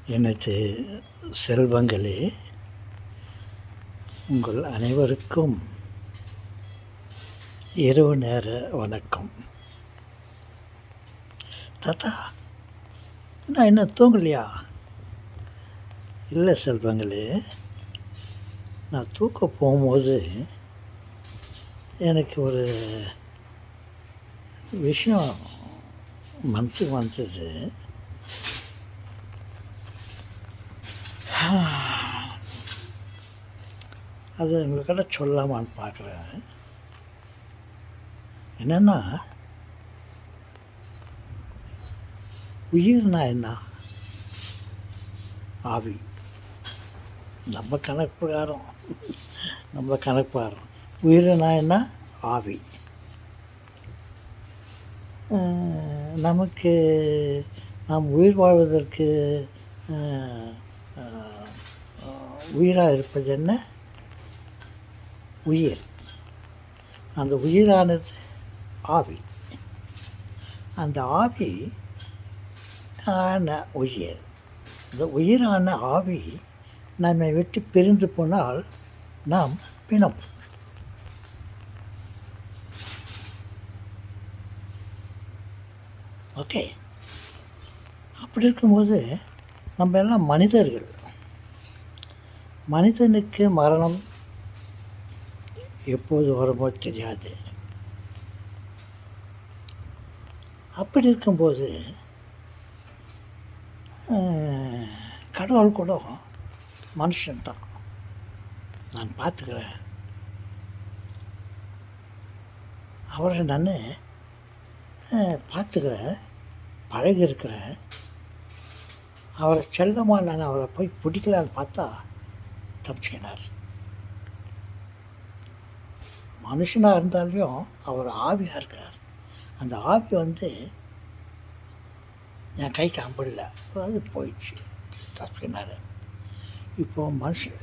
எனது செல்வங்களே, உங்கள் அனைவருக்கும் இரவு நேர வணக்கம். தாத்தா, நான் இன்னும் தூங்கலையா? இல்லை செல்வங்களே, நான் தூக்க போகும்போது எனக்கு ஒரு விஷயம் மனசுக்கு வந்தது. அது உங்கள்கிட்ட சொல்லாமான்னு பார்க்குறேன். என்னென்னா, உயிர்னா என்ன? ஆவி. நம்ம கணக்கு பிரகாரம் உயிர்னா என்ன? ஆவி. நமக்கு நாம் உயிர் வாழ்வதற்கு உயிராக இருப்பது என்ன? உயிர். அந்த உயிரானது ஆவி. அந்த ஆவி ஆன உயிர், இந்த உயிரான ஆவி நம்மை விட்டு பிரிந்து போனால் நாம் பிணம். ஓகே, அப்படி இருக்கும்போது நம்ம எல்லாம் மனிதர்கள். மனிதனுக்கு மரணம் எப்போது வருமோ தெரியாது. அப்படி இருக்கும்போது கடவுள் கூட மனுஷன்தான். நான் பார்த்துக்கிறேன், அவரை நான் பார்த்துக்கிறேன், பழகிருக்கிறேன். அவரை செல்லமாக நான் அவரை போய் பிடிக்கலான்னு பார்த்தா தப்பிச்சுக்கினார். மனுஷனாக இருந்தாலும் அவர் ஆவியாக இருக்கிறார். அந்த ஆவி என் கைக்கு அம்பிடல, அது போயிடுச்சு, தப்பினார். இப்போது மனுஷன்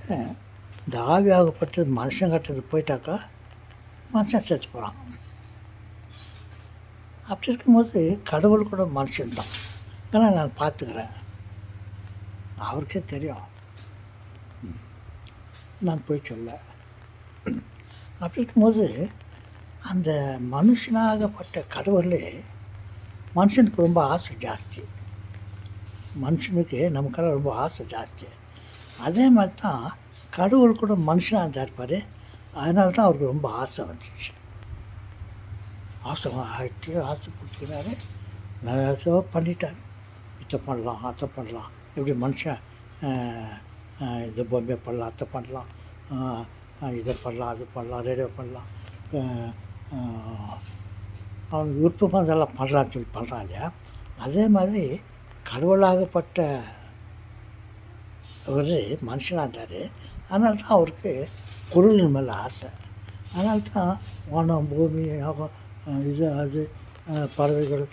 இந்த ஆவியாகப்பட்டது மனுஷன் கட்டுறது போயிட்டாக்கா மனுஷன் செத்து போகிறான். அப்படி இருக்கும்போது கடவுள் கூட மனுஷன்தான். ஏன்னா நான் பார்த்துக்கிறேன், அவருக்கே தெரியும், நான் போய் சொல்ல. அப்படி இருக்கும்போது அந்த மனுஷனாகப்பட்ட கடவுளே மனுஷனுக்கு ரொம்ப ஆசை ஜாஸ்தி. மனுஷனுக்கு நமக்கெல்லாம் ரொம்ப ஆசை ஜாஸ்தி. அதே மாதிரி தான் கடவுள் கூட மனுஷனாக இருந்தா இருப்பார். அதனால தான் அவருக்கு ரொம்ப ஆசை வந்துச்சு. ஆசை ஆகிட்டு ஆசை பிடிச்சிக்கினாரு, நிறைய பண்ணிட்டார். இதை பண்ணலாம், அதை பண்ணலாம், எப்படி மனுஷன் இது பொம்மை பண்ணலாம், அதை பண்ணலாம், இதை பண்ணலாம், அது பண்ணலாம், ரேடியோ பண்ணலாம், அவன் விருப்பமாக அதெல்லாம் பண்ணலான்னு சொல்லி பண்ணுறான் இல்லையா? அதே மாதிரி கடவுளாகப்பட்ட அவர் மனுஷனாக இருந்தார். அதனால தான் அவருக்கு பொருளின் மேலே ஆசை. அதனால தான் வானம், பூமி, இது அது, பறவைகள்,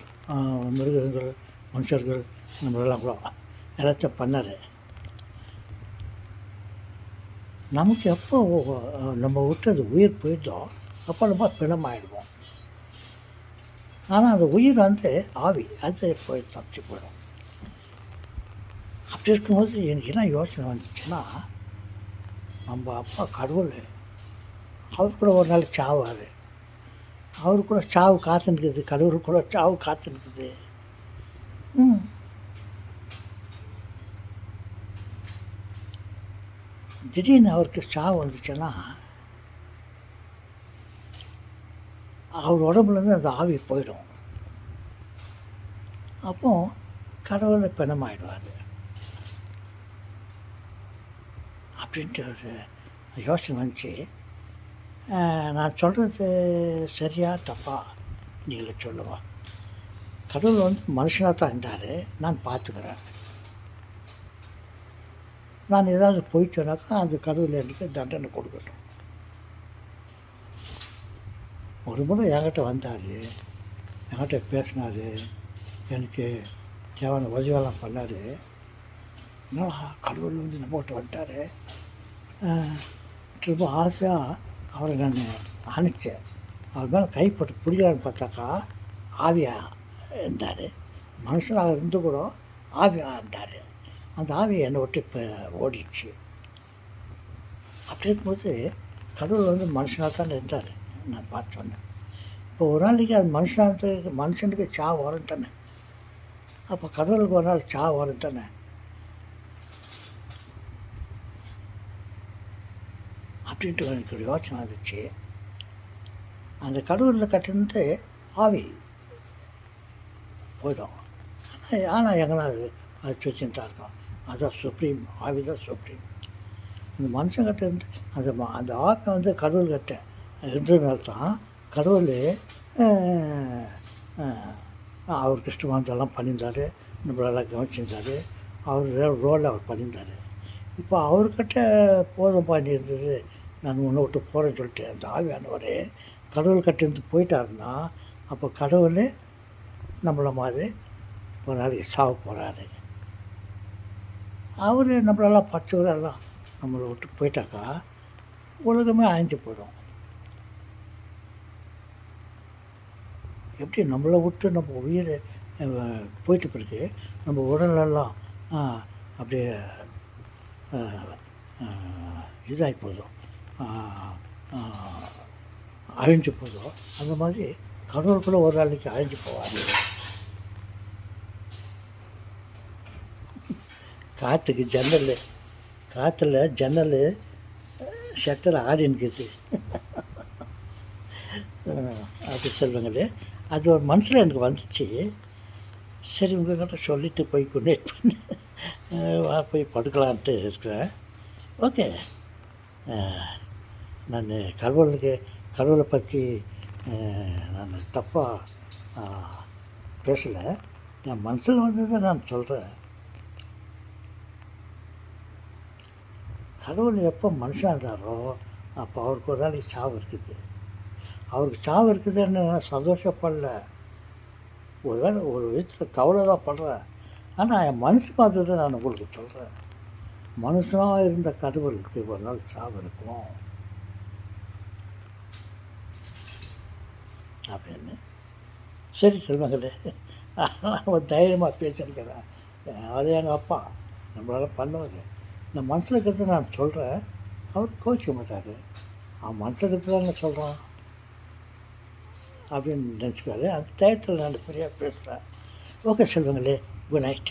மிருகங்கள், மனுஷர்கள், நம்மளெல்லாம் கூட எல்லாத்தையும் பண்ணார். நமக்கு எப்போ நம்ம விட்டது உயிர் போயிட்டோம், அப்போ நம்ம பிணமாயிடுவோம். ஆனால் அந்த உயிர் ஆவி, அது போய் தப்பிச்சு போயிடும். அப்படி இருக்கும்போது எனக்கு என்ன யோசனை வந்துச்சுன்னா, நம்ம அப்பா கடவுள், அவர் கூட ஒரு நாளைக்கு சாவார். அவர் கூட சாவு காத்துனுக்குது, கடவுள் கூட சாவு காத்துனுக்குது. திடீர்னு அவருக்கு சாவு வந்துச்சுன்னா அவர் உடம்புலேருந்து அந்த ஆவி போயிடும். அப்போ கடவுளை பிணமாயிடுவார் அப்படின்ட்டு ஒரு யோசனை வந்துச்சு. நான் சொல்கிறது சரியா தப்பா நீங்களே சொல்லுவா. கடவுள் மனுஷனாக தான் இருந்தார், நான் பார்த்துக்கிறேன். நான் ஏதாவது போய் சொன்னாக்கா அந்த கடவுள் எனக்கு தண்டனை கொடுக்கட்டும். ஒரு முறை என்கிட்ட வந்தார், என்கிட்ட பேசினார், எனக்கு தேவையான உதவியெல்லாம் பண்ணார். என்னடா கடவுள் நம்மகிட்ட வந்துட்டார். ரொம்ப ஆசையாக அவரை நான் அனுப்பிச்சேன். அவர் மேலே கைப்பட்டு பிடிக்கலான்னு பார்த்தாக்கா ஆவியாக இருந்தார். மனுஷனாக இருந்து கூட ஆவியாக இருந்தார். அந்த ஆவி என்னை விட்டு இப்போ ஓடிடுச்சு. அப்படி இருக்கும்போது கடவுள் வந்து மனுஷனாக தான் இருந்தார். நான் பார்த்து சொன்னேன். இப்போ ஒரு நாளைக்கு அது மனுஷனுக்கு சாவு வரும் தானே. அப்போ கடவுளுக்கு ஒரு நாள் சாவு வரும் தானே. அப்படின்ட்டு எனக்கு ஒரு யோசனை வந்துச்சு. அந்த கடவுளில் கட்டிருந்து ஆவி போயிடும். ஆனால் எங்கன்னா அது சுற்றின்னு தான் இருக்கும். அதுதான் சுப்ரீம், ஆவி தான் சுப்ரீம். அந்த மனுஷங்கிட்ட இருந்து அந்த ஆவி வந்து கடவுள்கிட்ட இருந்ததுனால தான் கடவுள் அவருக்கு இஷ்டமானதெல்லாம் பண்ணியிருந்தார், நம்மளெல்லாம் கவனிச்சிருந்தார், அவர் ரோலில் அவர் பண்ணியிருந்தார். இப்போ அவர்கிட்ட போதும் பண்ணி இருந்தது, நான் உன்னை விட்டு போகிறேன்னு சொல்லிட்டு அந்த ஆவியானவர் கடவுள்கிட்ட இருந்து போயிட்டாருன்னா, அப்போ கடவுள் நம்மளை மாதிரி ஒரு நாளைக்கு சாவ போகிறாரு. அவர் நம்மளெல்லாம் பச்சவரெல்லாம் நம்மளை விட்டு போயிட்டாக்கா உலகமே அழிஞ்சு போயிடும். எப்படி நம்மளை விட்டு நம்ம உயிர் போயிட்ட பிறகு நம்ம உடலெல்லாம் அப்படியே இதாகி போதும், அழிஞ்சு போதும். அந்த மாதிரி கடவுளுக்குள்ளே ஒரு நாளைக்கு அழிஞ்சு போவார். காற்றுல ஜன்னல் ஷட்டர் ஆடின்னுக்குது. அப்படி சொல்லுங்களே, அது ஒரு மனசில் எனக்கு வந்துச்சு. சரி உங்கள்கிட்ட சொல்லிவிட்டு போய் கொண்டேட் பண்ணி போய் படுக்கலான்ட்டு இருக்கிறேன். ஓகே, நான் கடவுளை பற்றி நான் தப்பாக பேசலை. என் மனசில் வந்ததை நான் சொல்கிறேன். கடவுள் எப்போ மனுஷனாக இருந்தாரோ அப்போ அவருக்கு ஒரு நாளைக்கு சாவு இருக்குது. அவருக்கு சாவு இருக்குதுன்னு நான் சந்தோஷப்படல, ஒரு விதத்தில் கவலை தான் படுறேன். ஆனால் என் மனுஷனுக்கு வந்ததை நான் உங்களுக்கு சொல்கிறேன். மனுஷனாக இருந்த கடவுளுக்கு ஒரு நாள் சாவு இருக்கும் அப்படின்னு. சரி செல்வங்களே, நான் தைரியமாக பேசியிருக்கிறேன். அது எங்கள் அப்பா நம்மளால் பண்ணுவார். இந்த மனசில் இருக்கிறத நான் சொல்கிறேன், அவர் கோச்சிக்க மாட்டார். அவன் மனசில் இருக்கிறது தான் சொல்கிறான் அப்படின்னு நினச்சிக்காரு. அந்த டயத்தில் நான் ஃப்ரீயாக பேசுகிறேன். ஓகே செல்வங்களே, குட் நைட்.